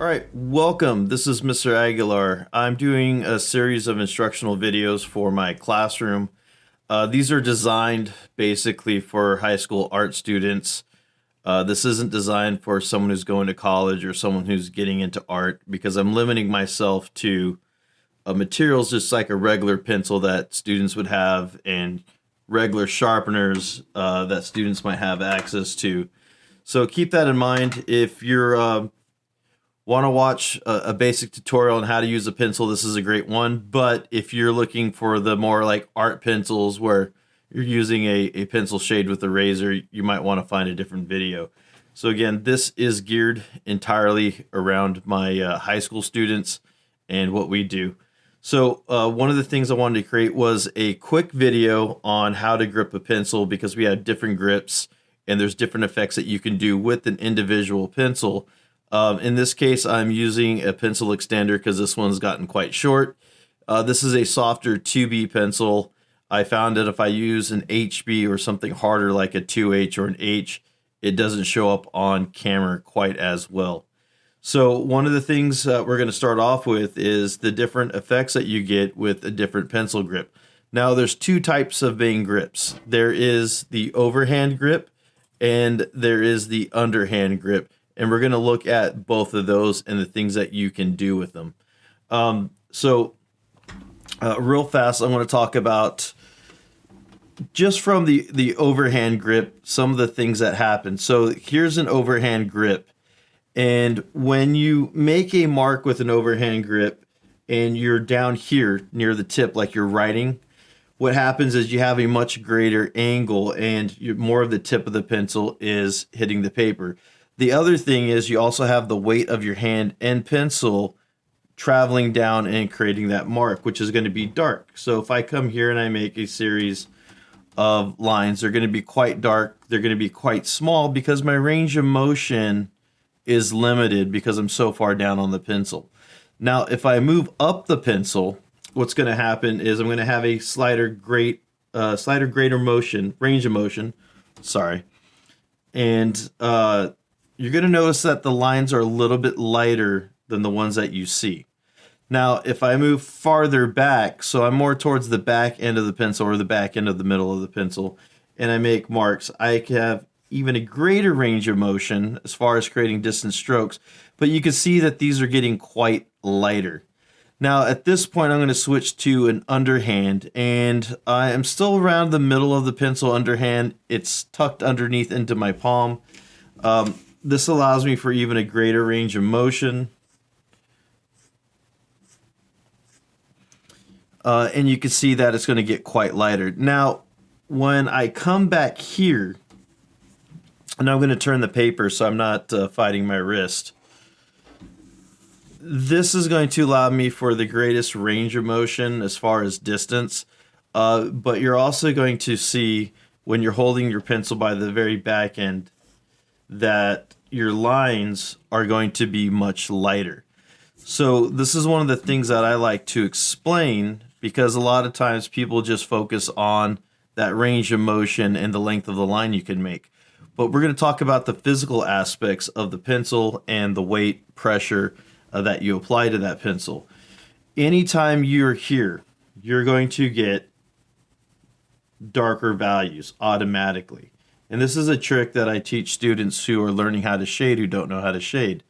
All right, welcome. This is Mr. Aguilar. I'm doing a series of instructional videos for my classroom. These are designed basically for high school art students. This isn't designed for someone who's going to college or someone who's getting into art because I'm limiting myself to materials just like a regular pencil that students would have and regular sharpeners that students might have access to. So keep that in mind. If you're want to watch a basic tutorial on how to use a pencil, this is a great one. But if you're looking for the more like art pencils where you're using a pencil shade with a razor, you might want to find a different video. So again, this is geared entirely around my high school students and what we do. So one of the things I wanted to create was a quick video on how to grip a pencil because we have different grips and there's different effects that you can do with an individual pencil. In this case, I'm using a pencil extender because this one's gotten quite short. This is a softer 2B pencil. I found that if I use an HB or something harder like a 2H or an H, it doesn't show up on camera quite as well. So one of the things we're going to start off with is the different effects that you get with a different pencil grip. Now there's two types of Bang grips. There is the overhand grip and there is the underhand grip. And we're going to look at both of those and the things that you can do with them. Real fast, I want to talk about just from the overhand grip, some of the things that happen. So here's an overhand grip. And when you make a mark with an overhand grip and you're down here near the tip like you're writing, what happens is you have a much greater angle and more of the tip of the pencil is hitting the paper. The other thing is you also have the weight of your hand and pencil traveling down and creating that mark, which is going to be dark. So if I come here and I make a series of lines, they're going to be quite dark. They're going to be quite small because my range of motion is limited because I'm so far down on the pencil. Now, if I move up the pencil, what's going to happen is I'm going to have a range of motion, sorry. And you're going to notice that the lines are a little bit lighter than the ones that you see. Now, if I move farther back, so I'm more towards the back end of the pencil or the back end of the middle of the pencil, and I make marks, I have even a greater range of motion as far as creating distant strokes, but you can see that these are getting quite lighter. Now, at this point, I'm going to switch to an underhand, and I am still around the middle of the pencil underhand. It's tucked underneath into my palm. This allows me for even a greater range of motion. And you can see that it's going to get quite lighter. Now, when I come back here, and I'm going to turn the paper so I'm not fighting my wrist. This is going to allow me for the greatest range of motion as far as distance. But you're also going to see when you're holding your pencil by the very back end that your lines are going to be much lighter. So this is one of the things that I like to explain because a lot of times people just focus on that range of motion and the length of the line you can make. But we're going to talk about the physical aspects of the pencil and the weight, pressure that you apply to that pencil. Anytime you're here, you're going to get darker values automatically. And this is a trick that I teach students who are learning how to shade who don't know how to shade.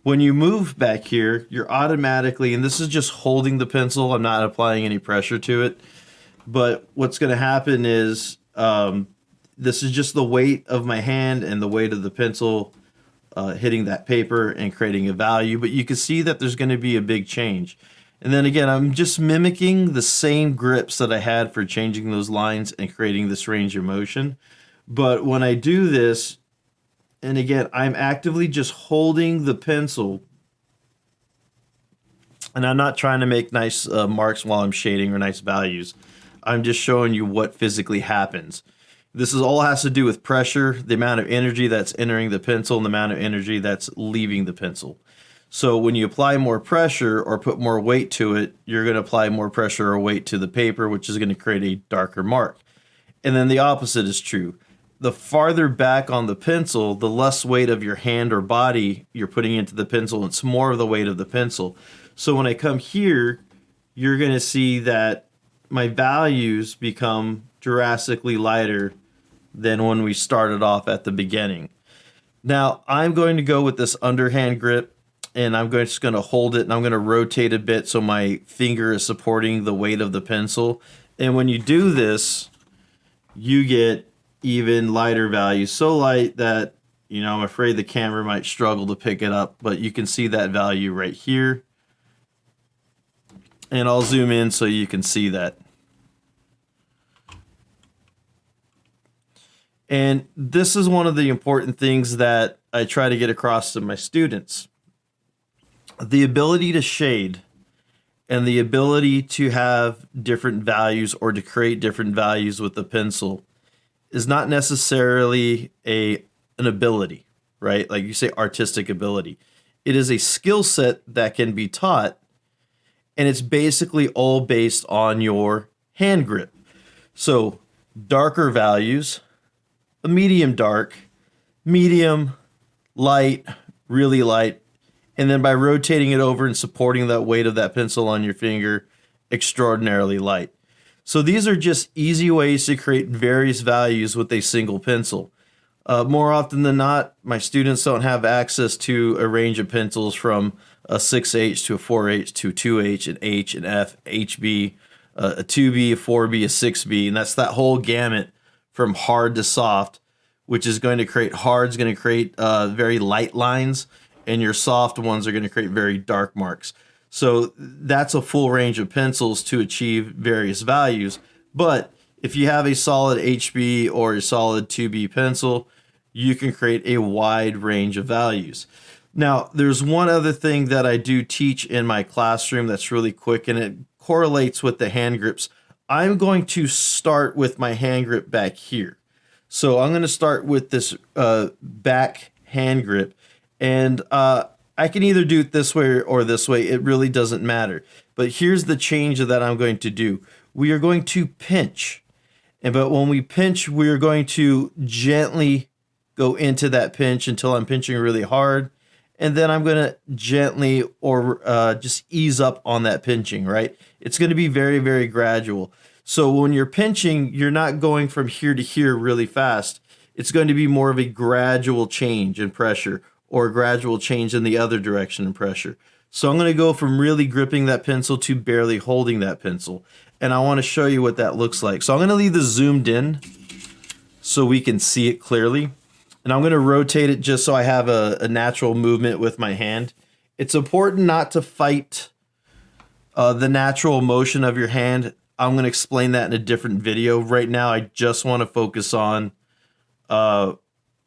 When you move back here, you're automatically, and this is just holding the pencil, I'm not applying any pressure to it, but what's going to happen is this is just the weight of my hand and the weight of the pencil hitting that paper and creating a value, but you can see that there's going to be a big change. And then again, I'm just mimicking the same grips that I had for changing those lines and creating this range of motion. But when I do this, and again, I'm actively just holding the pencil, and I'm not trying to make nice marks while I'm shading or nice values. I'm just showing you what physically happens. This is all has to do with pressure, the amount of energy that's entering the pencil, and the amount of energy that's leaving the pencil. So when you apply more pressure or put more weight to it, you're going to apply more pressure or weight to the paper, which is going to create a darker mark. And then the opposite is true. the farther back on the pencil, the less weight of your hand or body you're putting into the pencil. It's more of the weight of the pencil. So when I come here, you're going to see that my values become drastically lighter than when we started off at the beginning. Now I'm going to go with this underhand grip, and I'm just going to hold it, and I'm going to rotate a bit so my finger is supporting the weight of the pencil. And when you do this, you get even lighter values, so light that, you know, I'm afraid the camera might struggle to pick it up, but you can see that value right here. And I'll zoom in so you can see that. And this is one of the important things that I try to get across to my students. The ability to shade and the ability to have different values or to create different values with the pencil is not necessarily an ability, right? Like you say, artistic ability. It is a skill set that can be taught, and it's basically all based on your hand grip. So darker values, a medium dark, medium, light, really light, and then by rotating it over and supporting that weight of that pencil on your finger, extraordinarily light. So these are just easy ways to create various values with a single pencil. More often than not, my students don't have access to a range of pencils from a 6H to a 4H to a 2H, an H, an F, HB, a 2B, a 4B, a 6B, and that's that whole gamut from hard to soft, which is going to create hard's going to create very light lines, and your soft ones are going to create very dark marks. So that's a full range of pencils to achieve various values. But if you have a solid HB or a solid 2B pencil, you can create a wide range of values. Now, there's one other thing that I do teach in my classroom that's really quick, and it correlates with the hand grips. I'm going to start with my hand grip back here. So I'm going to start with this back hand grip, and I can either do it this way or this way. It really doesn't matter. But here's the change that I'm going to do. We are going to pinch. But when we pinch, we are going to gently go into that pinch until I'm pinching really hard. And then I'm going to gently or just ease up on that pinching, right? It's going to be very, very gradual. So when you're pinching, you're not going from here to here really fast. It's going to be more of a gradual change in pressure, or a gradual change in the other direction in pressure. So I'm going to go from really gripping that pencil to barely holding that pencil. And I want to show you what that looks like. So I'm going to leave this zoomed in so we can see it clearly. And I'm going to rotate it just so I have a natural movement with my hand. It's important not to fight the natural motion of your hand. I'm going to explain that in a different video. Right now, I just want to focus on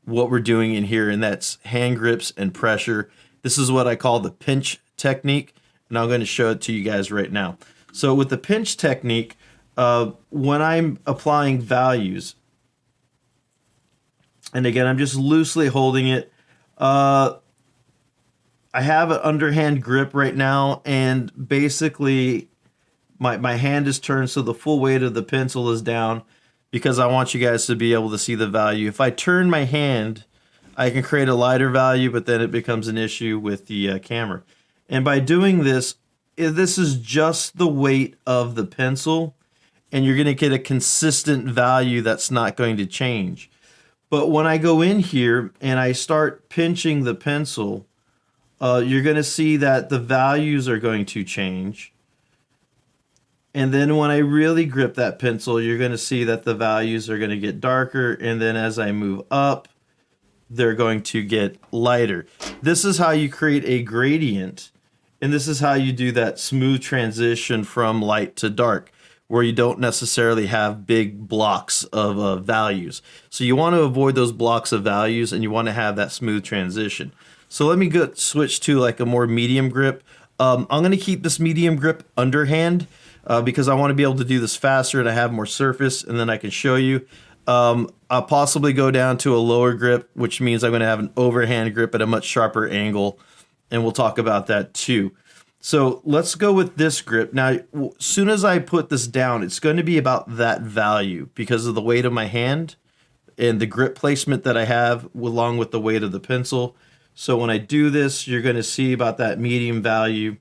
what we're doing in here, and that's hand grips and pressure. This is what I call the pinch technique, and I'm going to show it to you guys right now. So with the pinch technique, when I'm applying values, and again, I'm just loosely holding it. I have an underhand grip right now, and basically my hand is turned so the full weight of the pencil is down, because I want you guys to be able to see the value. If I turn my hand, I can create a lighter value, but then it becomes an issue with the camera. And by doing this, this is just the weight of the pencil, and you're going to get a consistent value that's not going to change. But when I go in here and I start pinching the pencil, you're going to see that the values are going to change. And then when I really grip that pencil, you're going to see that the values are going to get darker. And then as I move up, they're going to get lighter. This is how you create a gradient. And this is how you do that smooth transition from light to dark, where you don't necessarily have big blocks of values. So you want to avoid those blocks of values, and you want to have that smooth transition. So let me switch to like a more medium grip. I'm going to keep this medium grip underhand, because I want to be able to do this faster and I have more surface, and then I can show you. I'll possibly go down to a lower grip, which means I'm going to have an overhand grip at a much sharper angle, and we'll talk about that too. So let's go with this grip. Now, as soon as I put this down, it's going to be about that value because of the weight of my hand. and the grip placement that I have along with the weight of the pencil. So when I do this, you're going to see about that medium value,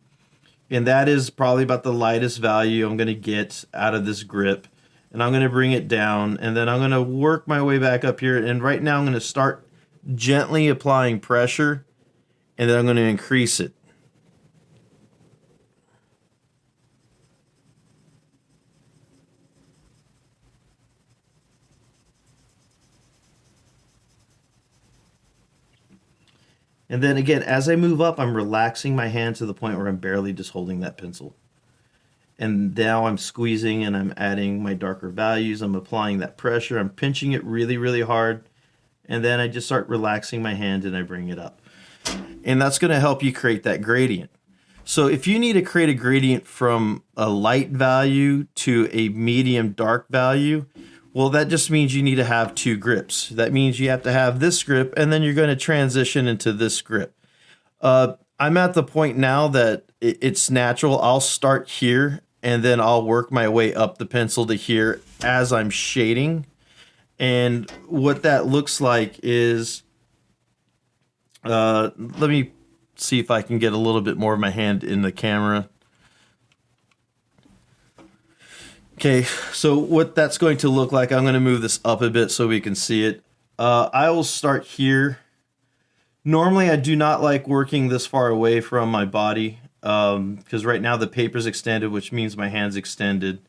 and that is probably about the lightest value I'm going to get out of this grip. And I'm going to bring it down, and then I'm going to work my way back up here. And right now I'm going to start gently applying pressure, and then I'm going to increase it. And then again, as I move up, I'm relaxing my hand to the point where I'm barely just holding that pencil. And now I'm squeezing and I'm adding my darker values. I'm applying that pressure. I'm pinching it really, really hard. And then I just start relaxing my hand and I bring it up. And that's going to help you create that gradient. So if you need to create a gradient from a light value to a medium dark value, well, that just means you need to have two grips. That means you have to have this grip, and then you're going to transition into this grip. I'm at the point now that it's natural. I'll start here, and then I'll work my way up the pencil to here as I'm shading. And what that looks like is, let me see if I can get a little bit more of my hand in the camera. Okay, so what that's going to look like, I'm going to move this up a bit so we can see it. I will start here. Normally, I do not like working this far away from my body because right now the paper's extended, which means my hand's extended.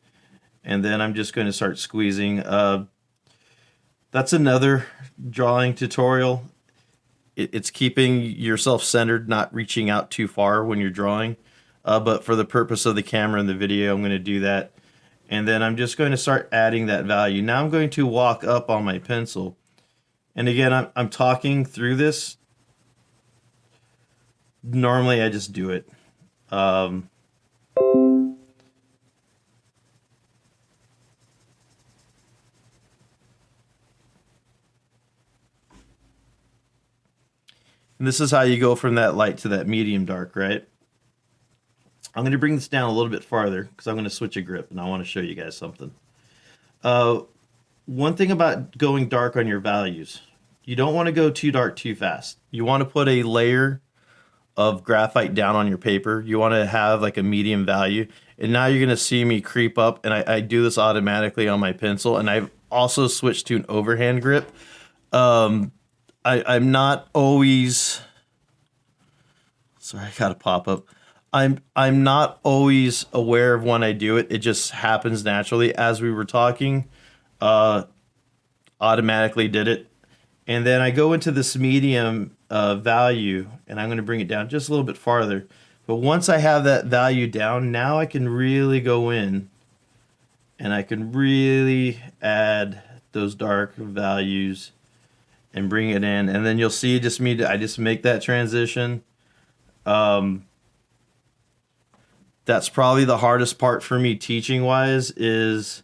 And then I'm just going to start squeezing. That's another drawing tutorial. It's keeping yourself centered, not reaching out too far when you're drawing. But for the purpose of the camera and the video, I'm going to do that. And then I'm just going to start adding that value. Now I'm going to walk up on my pencil. And again, I'm talking through this. Normally I just do it. And this is how you go from that light to that medium dark, right? I'm going to bring this down a little bit farther because I'm going to switch a grip and I want to show you guys something. One thing about going dark on your values, you don't want to go too dark too fast. You want to put a layer of graphite down on your paper. You want to have like a medium value. And now you're going to see me creep up, and I do this automatically on my pencil. And I've also switched to an overhand grip. I'm not always, sorry, I got a pop up. I'm not always aware of when I do it. It just happens naturally. As we were talking, automatically did it. And then I go into this medium value, and I'm going to bring it down just a little bit farther. But once I have that value down, now I can really go in, and I can really add those dark values and bring it in. And then you'll see I just make that transition. That's probably the hardest part for me teaching wise, is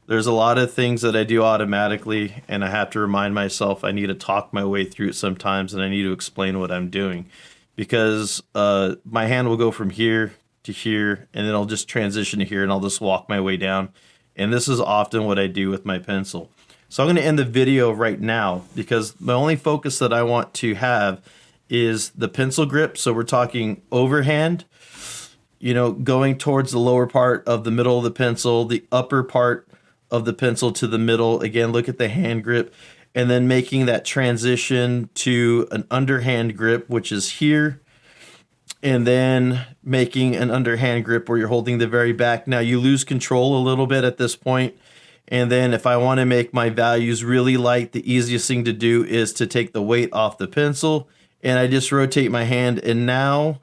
there's a lot of things that I do automatically, and I have to remind myself I need to talk my way through it sometimes, and I need to explain what I'm doing, because my hand will go from here to here, and then I'll just transition to here, and I'll just walk my way down. And this is often what I do with my pencil. So I'm going to end the video right now because the only focus that I want to have is the pencil grip. So we're talking overhand, going towards the lower part of the middle of the pencil, the upper part of the pencil to the middle. Again, look at the hand grip, and then making that transition to an underhand grip, which is here, and then making an underhand grip where you're holding the very back. Now you lose control a little bit at this point. And then if I want to make my values really light, the easiest thing to do is to take the weight off the pencil, and I just rotate my hand, and now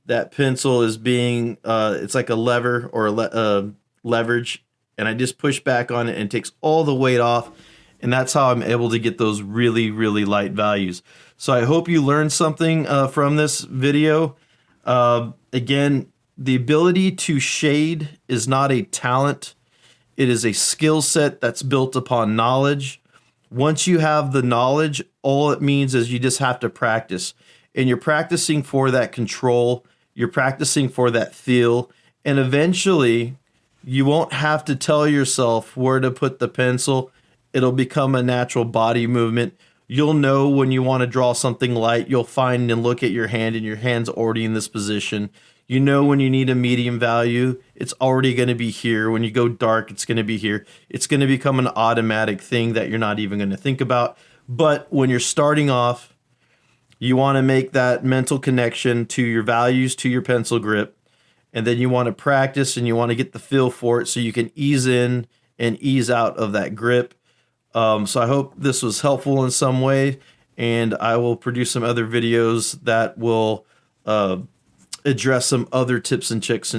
that pencil is being, it's like a lever or a leverage, and I just push back on it and it takes all the weight off, and that's how I'm able to get those really, really light values. So I hope you learned something from this video. Again, the ability to shade is not a talent. It is a skill set that's built upon knowledge. Once you have the knowledge, all it means is you just have to practice. And you're practicing for that control. You're practicing for that feel. And eventually, you won't have to tell yourself where to put the pencil. It'll become a natural body movement. You'll know when you want to draw something light. You'll find and look at your hand, and your hand's already in this position. You know when you need a medium value, it's already going to be here. When you go dark, it's going to be here. It's going to become an automatic thing that you're not even going to think about. But when you're starting off, you want to make that mental connection to your values, to your pencil grip, and then you want to practice and you want to get the feel for it so you can ease in and ease out of that grip. So I hope this was helpful in some way, and I will produce some other videos that will address some other tips and tricks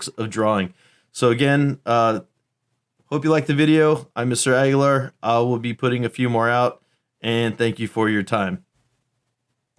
of drawing. So again, hope you liked the video. I'm Mr. Aguilar. I will be putting a few more out, and thank you for your time.